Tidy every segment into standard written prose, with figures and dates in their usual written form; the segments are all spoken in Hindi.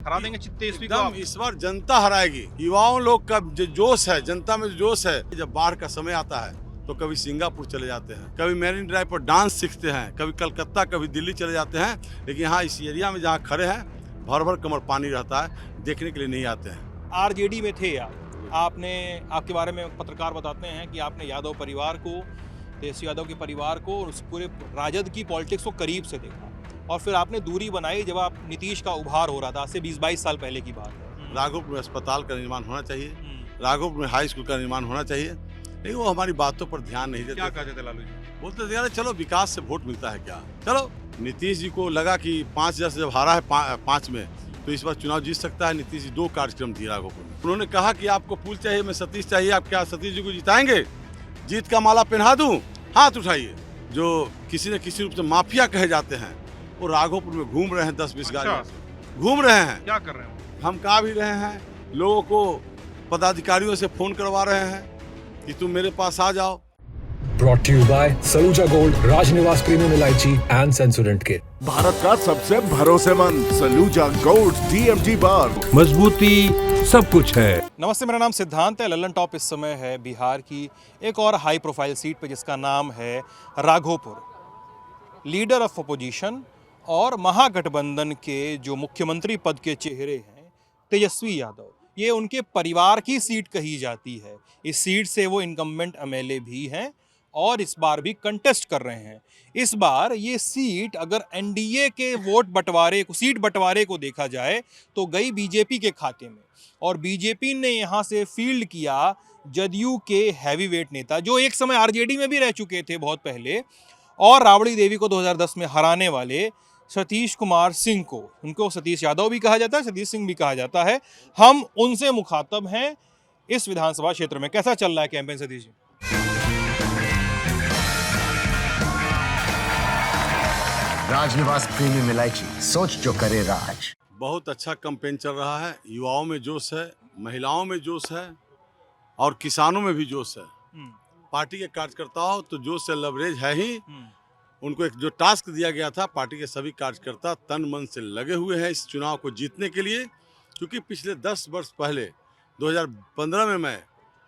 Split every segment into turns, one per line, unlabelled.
हरा देंगे तेजस्वी को
एकदम
आप?
इस बार जनता हराएगी। युवाओं लोग का जो जोश है, जनता में जो जोश है, जब बाढ़ का समय आता है तो कभी सिंगापुर चले जाते हैं, कभी मैरिन ड्राइव पर डांस सीखते हैं, कभी कलकत्ता, कभी दिल्ली चले जाते हैं। लेकिन यहाँ इस एरिया में जहाँ खड़े हैं भर भर कमर पानी रहता है, देखने के लिए नहीं आते हैं।
आरजेडी में थे आपने आपके बारे में पत्रकार बताते हैं कि आपने यादव परिवार को, तेजस्वी यादव के परिवार को और उस पूरे राजद की पॉलिटिक्स को करीब से देखा और फिर आपने दूरी बनाई जब आप नीतीश का उभार हो रहा था। आज से 20-22 साल पहले की बात है।
राघोपुर में अस्पताल का निर्माण होना चाहिए, राघोपुर में हाई स्कूल का निर्माण होना चाहिए, लेकिन वो हमारी बातों पर ध्यान नहीं देते।
क्या कहते थे लालू जी?
बोलते थे यार चलो विकास से वोट मिलता है क्या। चलो नीतीश जी को लगा कि 5,000 से जब हारा है 5 में, तो इस बार चुनाव जीत सकता है। नीतीश जी 2 कार्यक्रम दिए राघोपुर में। उन्होंने कहा कि आपको पुल चाहिए, मैं सतीश चाहिए, आप क्या सतीश जी को जिताएंगे? जीत का माला पहना दूं? हाथ उठाइए। जो किसी न किसी रूप से माफिया कहे जाते हैं वो राघोपुर में घूम रहे हैं, 10-20 गाड़ियों से घूम रहे हैं।
क्या कर रहे हैं?
हम कहा भी रहे हैं, लोगों को पदाधिकारियों से फोन करवा रहे हैं कि तुम मेरे पास आ जाओ।
Brought to you by Saluja Gold, Rajnivas Premium Elaichi and Sensorynt Kit.
Bharat का सबसे भरोसेमंद सलूजा गोल्ड DMG बार,
मजबूती सब कुछ है।
नमस्ते, मेरा नाम सिद्धांत है। लल्लन टॉप इस समय है बिहार की एक और हाई प्रोफाइल सीट पे जिसका नाम है राघोपुर। लीडर ऑफ अपोजिशन और महागठबंधन के जो मुख्यमंत्री पद के चेहरे हैं तेजस्वी यादव, ये उनके परिवार की सीट कही जाती है। इस सीट से वो इनकम्बेंट MLA भी हैं और इस बार भी कंटेस्ट कर रहे हैं। इस बार ये सीट अगर NDA के सीट बंटवारे को देखा जाए तो गई बीजेपी के खाते में और बीजेपी ने यहाँ से फील्ड किया जदयू के हैवीवेट नेता जो एक समय आरजेडी में भी रह चुके थे बहुत पहले और राबड़ी देवी को 2010 में हराने वाले सतीश कुमार सिंह को। उनको सतीश यादव भी कहा जाता है, सतीश सिंह भी कहा जाता है। हम उनसे मुखातब हैं इस विधानसभा क्षेत्र में। कैसा चल रहा है कैंपेन सतीश जी?
राजनिवास प्रीमियम इलायची, सोच जो करे राज।
बहुत अच्छा कैंपेन चल रहा है। युवाओं में जोश है, महिलाओं में जोश है और किसानों में भी जोश है। पार्टी के कार्यकर्ताओं तो जोश से लबरेज है ही। उनको एक जो टास्क दिया गया था, पार्टी के सभी कार्यकर्ता तन मन से लगे हुए हैं इस चुनाव को जीतने के लिए। क्योंकि पिछले 10 वर्ष पहले 2015 में मैं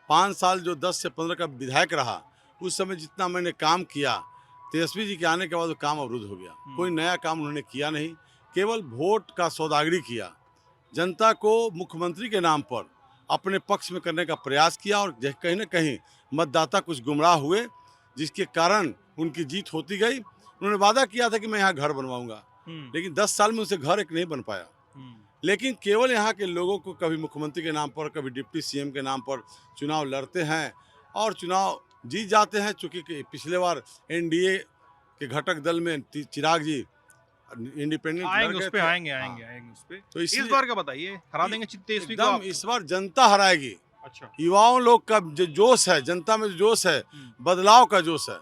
5 साल जो 10 से 15 का विधायक रहा, उस समय जितना मैंने काम किया, तेजस्वी जी के आने के बाद वो काम अवरुद्ध हो गया। कोई नया काम उन्होंने किया नहीं, केवल वोट का सौदागरी किया। जनता को मुख्यमंत्री के नाम पर अपने पक्ष में करने का प्रयास किया और कहीं न कहीं मतदाता कुछ गुमराह हुए, जिसके कारण उनकी जीत होती गई। उन्होंने वादा किया था कि मैं यहाँ घर बनवाऊंगा, लेकिन 10 साल में उनसे घर एक नहीं बन पाया। लेकिन केवल यहाँ के लोगों को कभी मुख्यमंत्री के नाम पर, कभी डिप्टी CM के नाम पर चुनाव लड़ते हैं और चुनाव जीत जाते हैं। चूँकि पिछले बार NDA के घटक दल में चिराग जी इंडिपेंडेंट
आएंगे। तो इस बार का बताइए, हरा देंगे तेजस्वी को आप?
इस बार जनता हराएगी।
अच्छा,
युवाओं लोग का जो जोश है, जनता में जो जोश है, बदलाव का जोश है,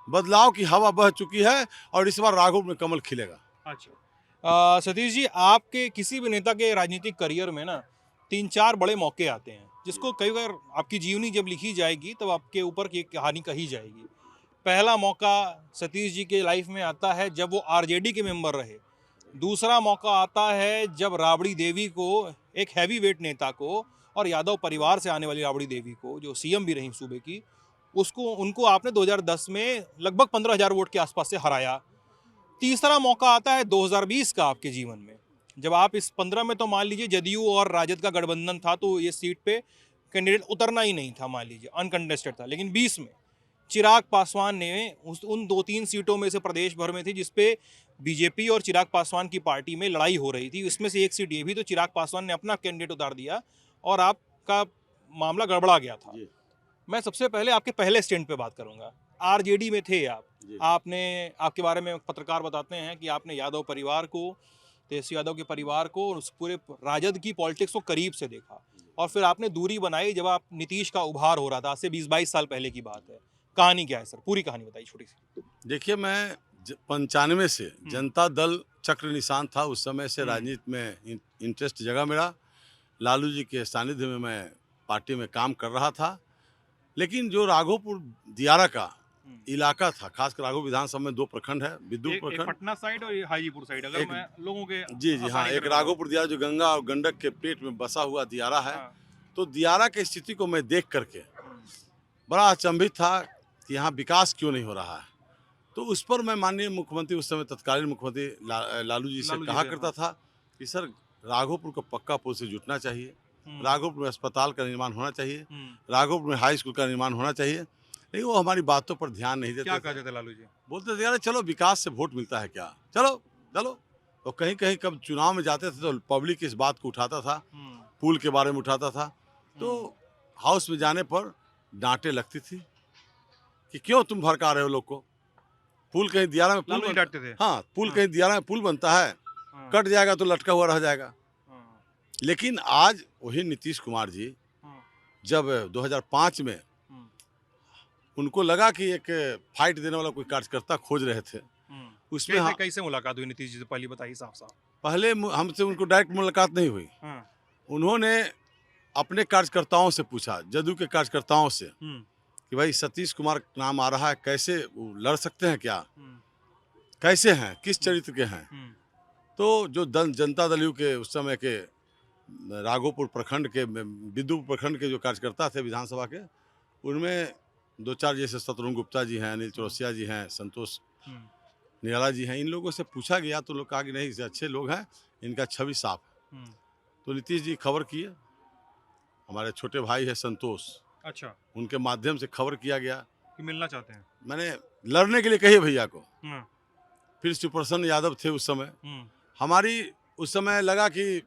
बदलाव की हवा बह चुकी है और इस बार राघोपुर में कमल खिलेगा।
अच्छा, सतीश जी, आपके किसी भी नेता के राजनीतिक करियर में ना 3-4 बड़े मौके आते हैं जिसको कई बार आपकी जीवनी जब लिखी जाएगी तब आपके ऊपर की कहानी कही जाएगी। पहला मौका सतीश जी के लाइफ में आता है जब वो आरजेडी के मेंबर रहे। दूसरा मौका आता है जब राबड़ी देवी को, एक हैवीवेट नेता को और यादव परिवार से आने वाली राबड़ी देवी को, जो CM भी रही सूबे की, उनको आपने 2010 में लगभग 15,000 वोट के आसपास से हराया। तीसरा मौका आता है 2020 का आपके जीवन में, जब आप इस 15 में तो मान लीजिए जदयू और राजद का गठबंधन था तो ये सीट पे कैंडिडेट उतरना ही नहीं था, मान लीजिए अनकंटेस्टेड था। लेकिन 20 में चिराग पासवान ने उन 2-3 सीटों में से प्रदेश भर में थी जिसपे बीजेपी और चिराग पासवान की पार्टी में लड़ाई हो रही थी, इसमें से एक सीट ये भी, तो चिराग पासवान ने अपना कैंडिडेट उतार दिया और आपका मामला गड़बड़ा गया था। मैं सबसे पहले आपके पहले स्टैंड पे बात करूंगा। आरजेडी में थे आपके बारे में पत्रकार बताते हैं कि आपने यादव परिवार को, तेजस्वी यादव के परिवार को और उस पूरे राजद की पॉलिटिक्स को करीब से देखा और फिर आपने दूरी बनाई जब आप नीतीश का उभार हो रहा था। आज से 20-22 साल पहले की बात है। कहानी क्या है सर? पूरी कहानी बताइए छोटी सी।
देखिए, मैं 95 से जनता दल चक्र निशान था, उस समय से राजनीति में इंटरेस्ट जगा मेरा। लालू जी के सानिध्य में मैं पार्टी में काम कर रहा था। लेकिन जो राघोपुर दियारा का इलाका था, खासकर राघोपुर विधानसभा में 2 प्रखंड है, विद्युत
एक
प्रखंड।
पटना साइड और ये हाजीपुर साइड, अगर
एक-
मैं लोगों के
जी हाँ,
आसानी
एक
से
राघोपुर दियारा जो गंगा और गंडक के पेट में बसा हुआ दियारा है।
हाँ,
तो दियारा की स्थिति को मैं देख करके बड़ा अचंभित था कि यहाँ विकास क्यों नहीं हो रहा है। तो उस पर मैं माननीय मुख्यमंत्री, उस समय तत्कालीन मुख्यमंत्री लालू जी से
लालू जी
कहा
से,
करता था कि सर राघोपुर को पक्का पुल से जुटना चाहिए,
हम्म,
राघोपुर में अस्पताल का निर्माण होना चाहिए,
हम्म।
राघोपुर में हाई स्कूल का निर्माण होना चाहिए। लेकिन वो हमारी बातों पर ध्यान नहीं
क्या
देते
कहा
थे।
जाता है लालू जी?
बोलते थे यार चलो विकास से वोट मिलता है क्या, चलो चलो। तो कहीं कहीं कब चुनाव में जाते थे तो पब्लिक इस बात को उठाता था, पुल के बारे में उठाता था। तो हाउस में जाने पर डांटे लगती थी कि क्यों तुम भड़का रहे हो लोग को, पुल कहीं दियारा में पुल
लालू जी डांटते थे?
हाँ, पुल कहीं दियारा में पुल बनता है,
हाँ,
कट जाएगा तो लटका हुआ रह जाएगा।
हाँ,
लेकिन आज वही नीतीश कुमार जी
हाँ,
जब 2005 में
हम्म,
उनको लगा कि एक फाइट देने वाला कोई कार्यकर्ता खोज रहे थे,
हम्म।
उसमें
कैसे कैसे मुलाकात हुई नीतीश जी से, पहले बताइए साफ साफ।
पहले हमसे उनको डायरेक्ट मुलाकात नहीं हुई।
हाँ,
उन्होंने अपने कार्यकर्ताओं से पूछा, जदयू के कार्यकर्ताओं से,
हम्म,
कि भाई सतीश कुमार का नाम आ रहा है, कैसे वो लड़ सकते हैं क्या,
हम्म,
कैसे हैं, किस चरित्र के हैं।
हम्म,
तो जो जनता दल यू के उस समय के राघोपुर प्रखंड के, विद्युत प्रखंड के जो कार्यकर्ता थे विधानसभा के, उनमें 2-4 जैसे शत्रुघ्न गुप्ता जी हैं, अनिल चौरसिया जी हैं, संतोष
हम्म,
निराला जी हैं, इन लोगों से पूछा गया तो लोग कहा कि नहीं ये अच्छे लोग हैं, इनका छवि साफ है।
हम्म।
तो नीतीश जी खबर किए, हमारे छोटे भाई है संतोष,
अच्छा,
उनके माध्यम से खबर किया गया।
कि मिलना चाहते हैं?
मैंने लड़ने के लिए कहिए भैया को।
हम्म,
फिर शिवप्रसन्न यादव थे उस समय।
हम्म,
हमारी उस समय लगा कि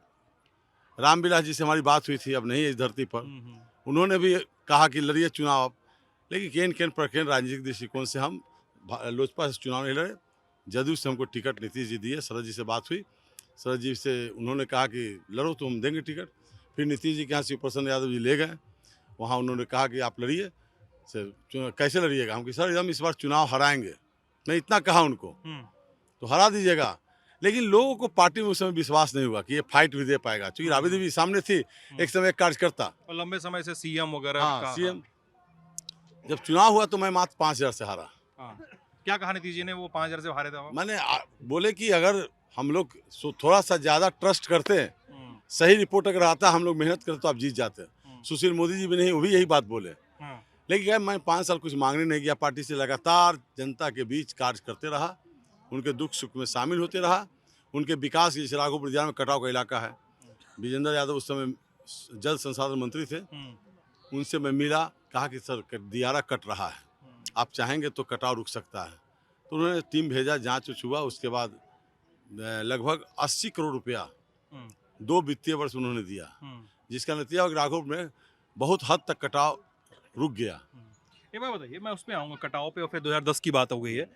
रामविलास जी से हमारी बात हुई थी, अब नहीं है इस धरती पर।
हम्म,
उन्होंने भी कहा कि लड़िए चुनाव अब। लेकिन केन केन प्रकेन राजनीतिक दृष्टिकोण से हम लोजपा से चुनाव नहीं लड़े। जदयू से हमको टिकट नीतीश जी दिए, शरद जी से बात हुई, शरद जी से उन्होंने कहा कि लड़ो तो हम देंगे टिकट। फिर नीतीश जी के यहाँ शिवप्रसन्न यादव जी ले गए, वहाँ उन्होंने कहा कि आप लड़िए, कैसे लड़िएगा। हम कि सर हम इस बार चुनाव हराएंगे, मैं इतना कहा उनको,
हम्म,
तो हरा दीजिएगा। लेकिन लोगों को पार्टी में उस समय विश्वास नहीं हुआ कि ये फाइट भी दे पाएगा, क्योंकि राबड़ी देवी सामने थी, एक समय एक कार्यकर्ता।
और लंबे समय से सीएम वगैरह
हाँ,
का।
सीएम। जब चुनाव हुआ तो मैं मात्र 5,000 से हारा।
हाँ। क्या कहा नीतीश जी ने, वो 5,000 से हारे थे वो?
मैंने बोले कि अगर हम लोग थोड़ा सा ज़्यादा ट्रस्ट करते हैं,
हम्म,
सही रिपोर्ट अगर आता, हम लोग मेहनत करते तो आप जीत जाते। सुशील मोदी जी भी नहीं, वो भी यही बात बोले।
हाँ,
लेकिन यार मैं 5 साल कुछ मांगने नहीं गया पार्टी से, लगातार जनता के बीच कार्य करते रहा, उनके दुख सुख में शामिल होते रहा, उनके विकास, जैसे राघोपुर दियारा में कटाव का इलाका है, विजेंद्र यादव उस समय जल संसाधन मंत्री थे, उनसे मैं मिला, कहा कि सर दियारा कट रहा है, आप चाहेंगे तो कटाव रुक सकता है। तो उन्होंने टीम भेजा, जांच उच हुआ, उसके बाद लगभग 80 करोड़ रुपया 2 वित्तीय वर्ष उन्होंने दिया, जिसका नतीजा हुआ कि राघोपुर में बहुत हद तक कटाव रुक गया।
ये बात बताइए, मैं उस पे आऊँगा कटाव पे, और फिर 2010 की बात हो गई है।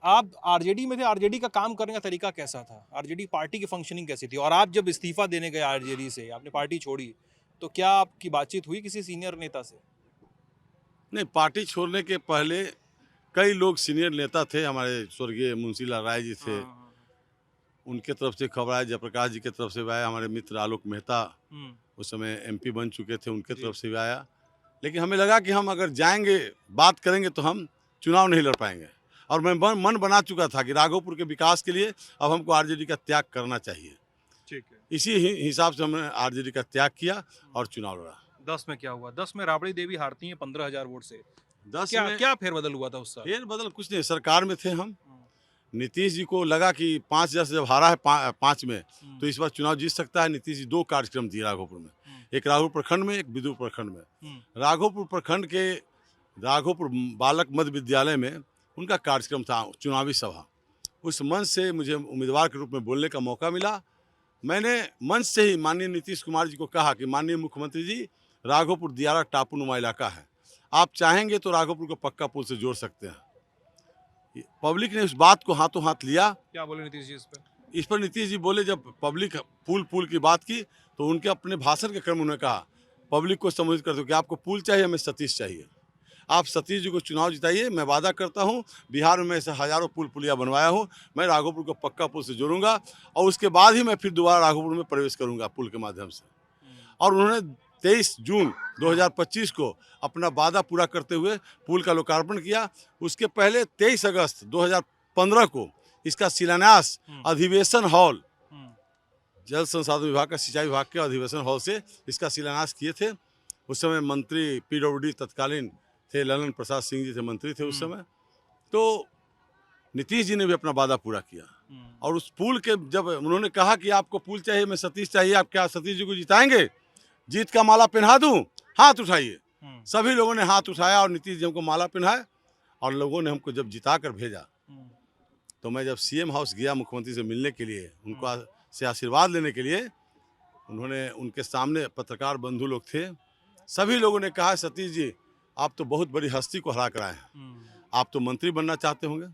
आप आरजेडी में थे, आरजेडी का काम करने का तरीका कैसा था, आरजेडी पार्टी की फंक्शनिंग कैसी थी, और आप जब इस्तीफा देने गए आरजेडी से, आपने पार्टी छोड़ी, तो क्या आपकी बातचीत हुई किसी सीनियर नेता से?
नहीं, पार्टी छोड़ने के पहले कई लोग सीनियर नेता थे, हमारे स्वर्गीय मुंशी लाल राय जी थे, उनके तरफ से खबर आया, जयप्रकाश जी के तरफ से भी आया, हमारे मित्र आलोक मेहता उस समय एमपी बन चुके थे, उनके तरफ से भी आया। लेकिन हमें लगा कि हम अगर जाएंगे, बात करेंगे तो हम चुनाव नहीं लड़ पाएंगे, और मैं मन बना चुका था कि राघोपुर के विकास के लिए अब हमको आरजेडी का त्याग करना चाहिए।
ठीक है।
इसी हिसाब से हमने आरजेडी का त्याग किया और चुनाव लड़ा।
10 में क्या हुआ? 10 में राबड़ी देवी हारती हैं 15,000 वोट से।
10
क्या
में
क्या फेरबदल हुआ था उस साल?
फेरबदल कुछ नहीं, सरकार में थे हम। नीतीश जी को लगा कि 5,000 से जब हारा है 5 में, तो इस बार चुनाव जीत सकता है। नीतीश जी 2 कार्यक्रम दिए राघोपुर में, एक राघोपुर प्रखंड में, एक विदुर प्रखंड में। राघोपुर प्रखंड के राघोपुर बालक मध्य विद्यालय में उनका कार्यक्रम था, चुनावी सभा। उस मंच से मुझे उम्मीदवार के रूप में बोलने का मौका मिला। मैंने मंच से ही माननीय नीतीश कुमार जी को कहा कि माननीय मुख्यमंत्री जी, राघोपुर दियारा टापू नुमा इलाका है, आप चाहेंगे तो राघोपुर को पक्का पुल से जोड़ सकते हैं। पब्लिक ने उस बात को हाथों हाथ लिया।
क्या बोले नीतीश जी इस पर?
इस पर नीतीश जी बोले, जब पब्लिक पुल की बात की तो उनके अपने भाषण के क्रम उन्होंने कहा, पब्लिक को संबोधित करते हो कि आपको पुल चाहिए, हमें सतीश चाहिए, आप सतीश जी को चुनाव जिताइए। मैं वादा करता हूं, बिहार में ऐसे हजारों पुलिया बनवाया हूं, मैं राघोपुर को पक्का पुल से जोड़ूंगा, और उसके बाद ही मैं फिर दोबारा राघोपुर में प्रवेश करूंगा पुल के माध्यम से। और उन्होंने 23 जून 2025 को अपना वादा पूरा करते हुए पुल का लोकार्पण किया। उसके पहले 23 अगस्त 2015 को इसका शिलान्यास अधिवेशन हॉल, जल संसाधन विभाग का सिंचाई विभाग के अधिवेशन हॉल से इसका शिलान्यास किए थे। उस समय मंत्री PWD तत्कालीन थे, ललन प्रसाद सिंह जी थे, मंत्री थे उस समय। तो नीतीश जी ने भी अपना वादा पूरा किया। और उस पुल के जब उन्होंने कहा कि आपको पुल चाहिए, मैं सतीश चाहिए, आप क्या सतीश जी को जिताएंगे, जीत का माला पहना दूं, हाथ उठाइए। सभी लोगों ने हाथ उठाया और नीतीश जी हमको माला पहनाए और लोगों ने हमको जब जिता कर भेजा, तो मैं जब CM हाउस गया मुख्यमंत्री से मिलने के लिए, उनको से आशीर्वाद लेने के लिए, उन्होंने उनके सामने पत्रकार बंधु लोग थे, सभी लोगों ने कहा सतीश जी आप तो बहुत बड़ी हस्ती को हरा कर आए हैं, आप तो मंत्री बनना चाहते होंगे।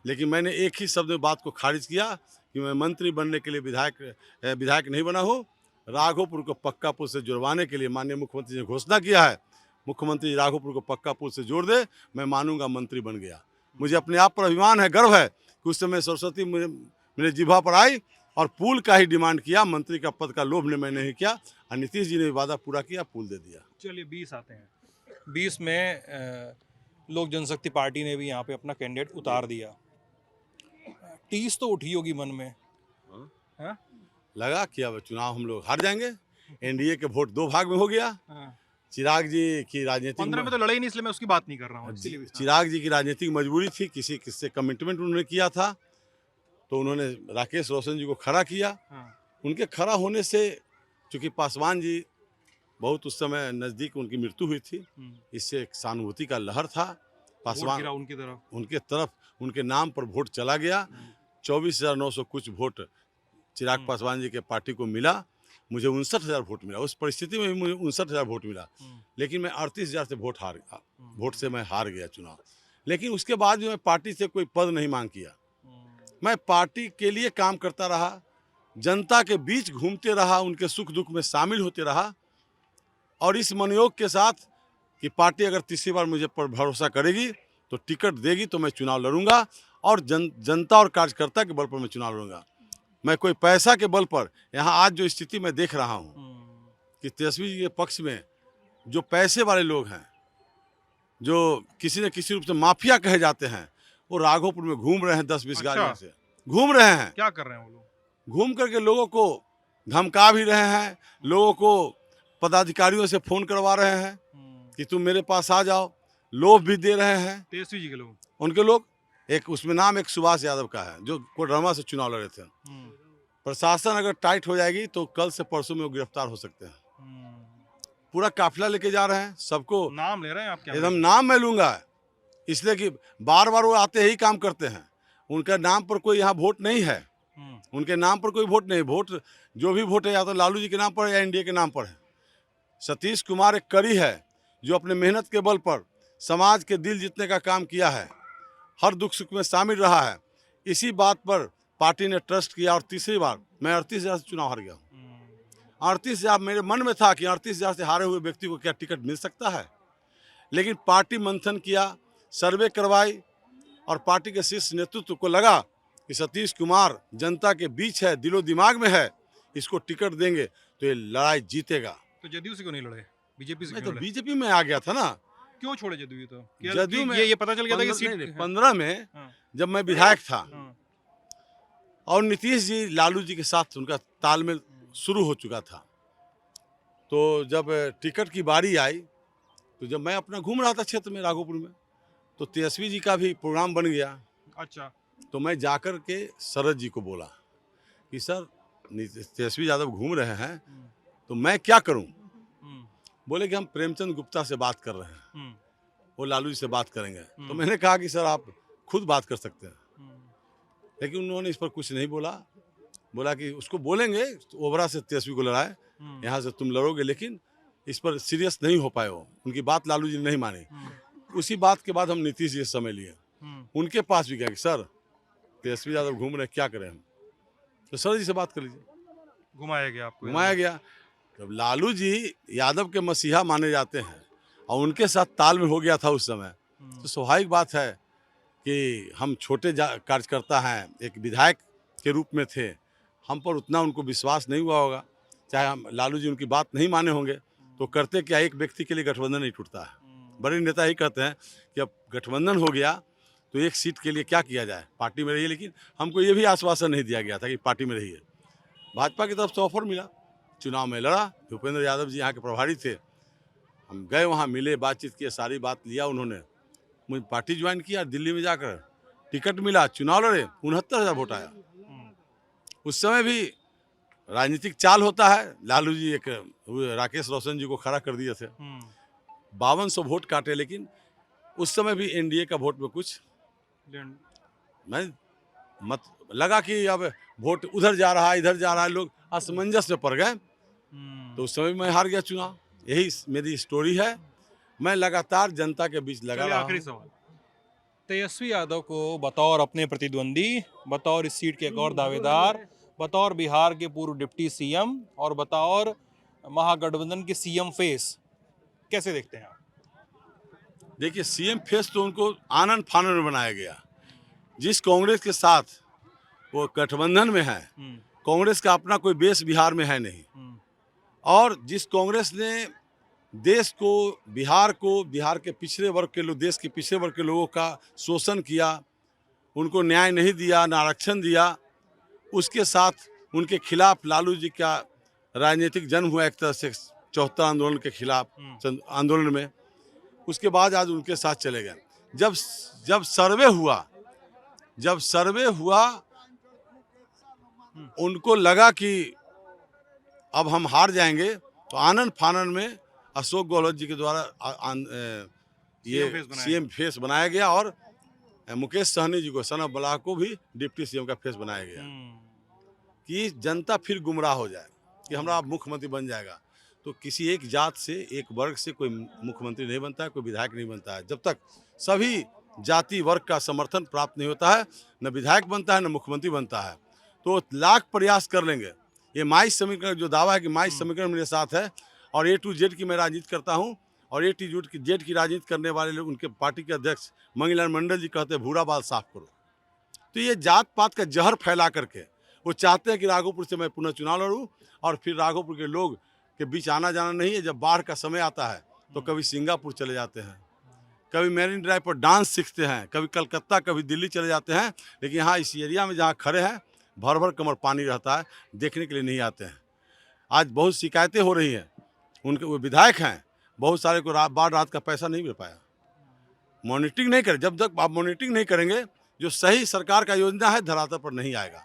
लेकिन मैंने एक ही शब्द में बात को खारिज किया कि मैं मंत्री बनने के लिए विधायक नहीं बना हूँ। राघोपुर को पक्का पुल से जुड़वाने के लिए माननीय मुख्यमंत्री ने घोषणा किया है, मुख्यमंत्री राघोपुर को पक्का पुल से जोड़ दे, मैं मानूंगा मंत्री बन गया। मुझे अपने आप पर अभिमान है, गर्व है कि उस समय सरस्वती मेरे जिह्वा पर आई और पुल का ही डिमांड किया, मंत्री का पद का लोभ ने मैं नहीं किया। और नीतीश जी ने वादा पूरा किया, पुल दे दिया।
चलिए 20 आते हैं। 20 में लोक जनशक्ति पार्टी ने भी यहाँ पे अपना कैंडिडेट उतार दिया। टीस तो उठी होगी मन में, हाँ?
लगा कि अब चुनाव हम लोग हार जाएंगे। NDA के वोट 2 भाग में हो गया। चिराग जी की राजनीतिक
15 में तो लड़ाई नहीं, इसलिए मैं उसकी बात नहीं कर रहा हूँ।
चिराग जी की राजनीतिक मजबूरी थी, किससे कमिटमेंट उन्होंने किया था, तो उन्होंने राकेश रोशन जी को खड़ा किया। उनके खड़ा होने से, चूंकि पासवान जी बहुत उस समय नज़दीक उनकी मृत्यु हुई थी, इससे एक सहानुभूति का लहर था। पासवान उनके तरफ उनके नाम पर वोट चला गया। 24,900 कुछ वोट चिराग पासवान जी के पार्टी को मिला। मुझे 59,000 वोट मिला। उस परिस्थिति में भी मुझे 59,000 वोट मिला, लेकिन मैं 38,000 से वोट से मैं हार गया चुनाव। लेकिन उसके बाद भी मैं पार्टी से कोई पद नहीं मांग किया। मैं पार्टी के लिए काम करता रहा, जनता के बीच घूमते रहा, उनके सुख दुख में शामिल होते रहा, और इस मनोयोग के साथ कि पार्टी अगर तीसरी बार मुझे पर भरोसा करेगी तो टिकट देगी तो मैं चुनाव लड़ूंगा, और जनता और कार्यकर्ता के बल पर मैं चुनाव लड़ूंगा। मैं कोई पैसा के बल पर, यहाँ आज जो स्थिति मैं देख रहा हूँ कि तेजस्वी जी के पक्ष में जो पैसे वाले लोग हैं, जो किसी न किसी रूप से माफिया कहे जाते हैं, वो राघोपुर में घूम रहे हैं 10-20 गाड़ियों से घूम रहे हैं।
क्या कर रहे हैं वो लोग?
घूम करके लोगों को धमका भी रहे हैं, लोगों को पदाधिकारियों से फोन करवा रहे हैं कि तुम मेरे पास आ जाओ, लोभ भी दे रहे हैं।
तेजस्वी जी के लोग,
उनके लोग, एक उसमें नाम एक सुभाष यादव का है जो कोडरमा से चुनाव लड़े थे। प्रशासन अगर टाइट हो जाएगी तो कल से परसों में वो गिरफ्तार हो सकते हैं। पूरा काफिला लेके जा रहे हैं, सबको
नाम ले रहे हैं आप? क्या
एकदम नाम मैं लूंगा, इसलिए कि बार बार वो आते ही काम करते हैं। उनका नाम पर कोई यहाँ वोट नहीं है, उनके नाम पर कोई वोट नहीं। वोट जो भी वोट है या तो लालू जी के नाम पर है या NDA के नाम पर है। सतीश कुमार एक कड़ी है जो अपने मेहनत के बल पर समाज के दिल जीतने का काम किया है, हर दुख सुख में शामिल रहा है। इसी बात पर पार्टी ने ट्रस्ट किया और तीसरी बार मैं 38,000 से चुनाव हार गया हूँ। 38,000 मेरे मन में था कि 38,000 से हारे हुए व्यक्ति को क्या टिकट मिल सकता है, लेकिन पार्टी मंथन किया, सर्वे करवाई, और पार्टी के शीर्ष नेतृत्व को लगा कि सतीश कुमार जनता के बीच है, दिलो दिमाग में है, इसको टिकट देंगे तो ये लड़ाई जीतेगा।
तो जदयू से क्यों नहीं लड़े? बीजेपी से
मैं
क्यों
तो
लड़े?
बीजेपी में आ गया था ना।
क्यों छोड़े जदयू? तो
जदयू में
ये पता चल गया था कि सीट
15 में जब मैं विधायक था और नीतीश जी लालू जी के साथ उनका तालमेल शुरू हो चुका था, तो जब टिकट की बारी आई, तो जब मैं अपना घूम रहा था क्षेत्र में राघोपुर में, तो तेजस्वी जी का भी प्रोग्राम बन गया।
अच्छा,
तो मैं जाकर के शरद जी को बोला कि सर तेजस्वी यादव घूम रहे हैं तो मैं क्या करूं? बोले कि हम प्रेमचंद गुप्ता से बात कर रहे हैं, वो लालू जी से बात करेंगे। तो मैंने कहा कि सर आप खुद बात कर सकते हैं, लेकिन उन्होंने इस पर कुछ नहीं बोला। बोला कि उसको बोलेंगे तो ओबरा से तेजस्वी को लड़ाए, यहाँ से तुम लड़ोगे, लेकिन इस पर सीरियस नहीं हो पाए। वो उनकी बात लालू जी ने नहीं मानी। उसी बात के बाद हम नीतीश जी से समय लिए, उनके पास भी गया कि सर तेजस्वी यादव घूम रहे, क्या करें हम? तो सर जी से बात कर लीजिए।
घुमाया गया आपको?
घुमाया गया। जब लालू जी यादव के मसीहा माने जाते हैं और उनके साथ तालमेल हो गया था उस समय, तो स्वाभाविक बात है कि हम छोटे कार्यकर्ता हैं, एक विधायक के रूप में थे, हम पर उतना उनको विश्वास नहीं हुआ होगा, चाहे हम लालू जी उनकी बात नहीं माने होंगे, तो करते क्या, एक व्यक्ति के लिए गठबंधन नहीं टूटता है। बड़े नेता ही कहते हैं कि अब गठबंधन हो गया तो एक सीट के लिए क्या किया जाए, पार्टी में रहिए। लेकिन हमको ये भी आश्वासन नहीं दिया गया था कि पार्टी में रहिए। भाजपा की तरफ से ऑफर मिला, चुनाव में लड़ा। भूपेंद्र यादव जी यहाँ के प्रभारी थे, हम गए वहाँ, मिले, बातचीत किए, सारी बात लिया उन्होंने। मुझे पार्टी ज्वाइन किया, दिल्ली में जाकर टिकट मिला, चुनाव लड़े, 69,000 वोट आया। उस समय भी राजनीतिक चाल होता है, लालू जी एक राकेश रोशन जी को खड़ा कर दिए थे, 5200 वोट काटे। लेकिन उस समय भी एनडीए का वोट में कुछ मैं मत लगा कि अब वोट उधर जा रहा है, इधर जा रहा है, लोग असमंजस में पड़ गए। तो उस समय मैं हार गया चुनाव। यही मेरी स्टोरी है। मैं लगातार जनता के बीच लगा रहा
आखिरी
हूं।
सवाल, तेजस्वी यादव को बतौर अपने प्रतिद्वंदी, बतौर इस सीट के एक और दावेदार, बतौर बिहार के पूर्व डिप्टी सीएम और बतौर महागठबंधन के सीएम फेस कैसे देखते हैं आप?
देखिए, सीएम फेस तो उनको आनंद फानन में बनाया गया। जिस कांग्रेस के साथ वो गठबंधन में है, कांग्रेस का अपना कोई बेस बिहार में है नहीं। और जिस कांग्रेस ने देश को, बिहार को, बिहार के पिछड़े वर्ग के लोग, देश के पिछड़े वर्ग के लोगों का शोषण किया, उनको न्याय नहीं दिया, न आरक्षण दिया, उसके साथ उनके खिलाफ लालू जी का राजनीतिक जन्म हुआ एक तरह से 74 आंदोलन के खिलाफ आंदोलन में। उसके बाद आज उनके साथ चले गए। जब सर्वे हुआ उनको लगा कि अब हम हार जाएंगे, तो आनंद फानन में अशोक गहलोत जी के द्वारा ये सीएम फेस बनाया गया और मुकेश सहनी जी को, सन ऑफ बलाह को भी डिप्टी सीएम का फेस बनाया गया कि जनता फिर गुमराह हो जाए कि हमारा मुख्यमंत्री बन जाएगा। तो किसी एक जात से, एक वर्ग से कोई मुख्यमंत्री नहीं बनता है, कोई विधायक नहीं बनता है। जब तक सभी जाति वर्ग का समर्थन प्राप्त नहीं होता है, न विधायक बनता है, न मुख्यमंत्री बनता है। तो लाख प्रयास कर लेंगे। ये माई समीकरण जो दावा है कि माई समीकरण मेरे साथ है और A to Z की मैं राजनीति करता हूँ, और A to Z की राजनीति करने वाले लोग, उनके पार्टी के अध्यक्ष मंगीलाल मंडल जी कहते हैं भूरा बाल साफ करो। तो ये जात पात का जहर फैला करके वो चाहते हैं कि राघोपुर से मैं पुनः चुनाव लड़ूँ और फिर राघोपुर के लोग के बीच आना जाना नहीं है। जब बाढ़ का समय आता है तो कभी सिंगापुर चले जाते हैं, कभी मैरिन ड्राइव पर डांस सीखते हैं, कभी कलकत्ता, कभी दिल्ली चले जाते हैं। लेकिन यहाँ इस एरिया में जहाँ खड़े हैं भर भर कमर पानी रहता है, देखने के लिए नहीं आते हैं। आज बहुत शिकायतें हो रही हैं, उनके वो विधायक हैं, बहुत सारे को रात का पैसा नहीं मिल पाया। मॉनिटरिंग नहीं करें, जब तक आप मॉनिटरिंग नहीं करेंगे जो सही सरकार का योजना है धरातल पर नहीं आएगा।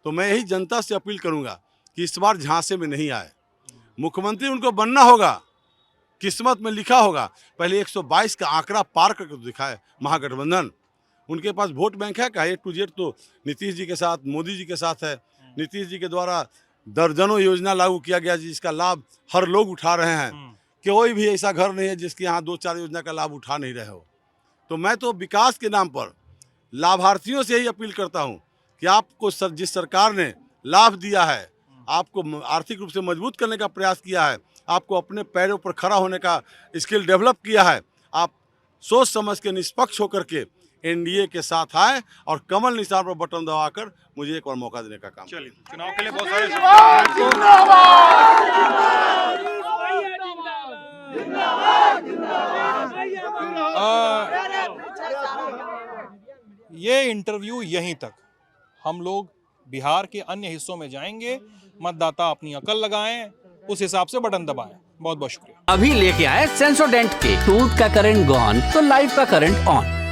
तो मैं यही जनता से अपील करूंगा कि इस बार झांसे में नहीं आए। मुख्यमंत्री उनको बनना होगा, किस्मत में लिखा होगा। पहले 122 का आंकड़ा पार करके तो दिखाए महागठबंधन। उनके पास वोट बैंक है क्या? A to Z तो नीतीश जी के साथ, मोदी जी के साथ है। नीतीश जी के द्वारा दर्जनों योजना लागू किया गया जिसका लाभ हर लोग उठा रहे हैं। कोई भी ऐसा घर नहीं है जिसके यहाँ 2-4 योजना का लाभ उठा नहीं रहे हो। तो मैं तो विकास के नाम पर लाभार्थियों से यही अपील करता हूँ कि आपको जिस सरकार ने लाभ दिया है, आपको आर्थिक रूप से मजबूत करने का प्रयास किया है, आपको अपने पैरों पर खड़ा होने का स्किल डेवलप किया है, आप सोच समझ के निष्पक्ष होकर के एनडीए के साथ आए और कमल निशान पर बटन दबाकर मुझे एक और मौका देने का काम।
चलिए, चुनाव के लिए बहुत सारे ये इंटरव्यू यहीं तक। हम लोग बिहार के अन्य हिस्सों में जाएंगे, मतदाता अपनी अकल लगाएं, उस हिसाब से बटन दबाएं। बहुत बहुत शुक्रिया।
अभी लेके आए सेंसोडेंट के टूथ का करंट गॉन तो लाइफ का करंट ऑन।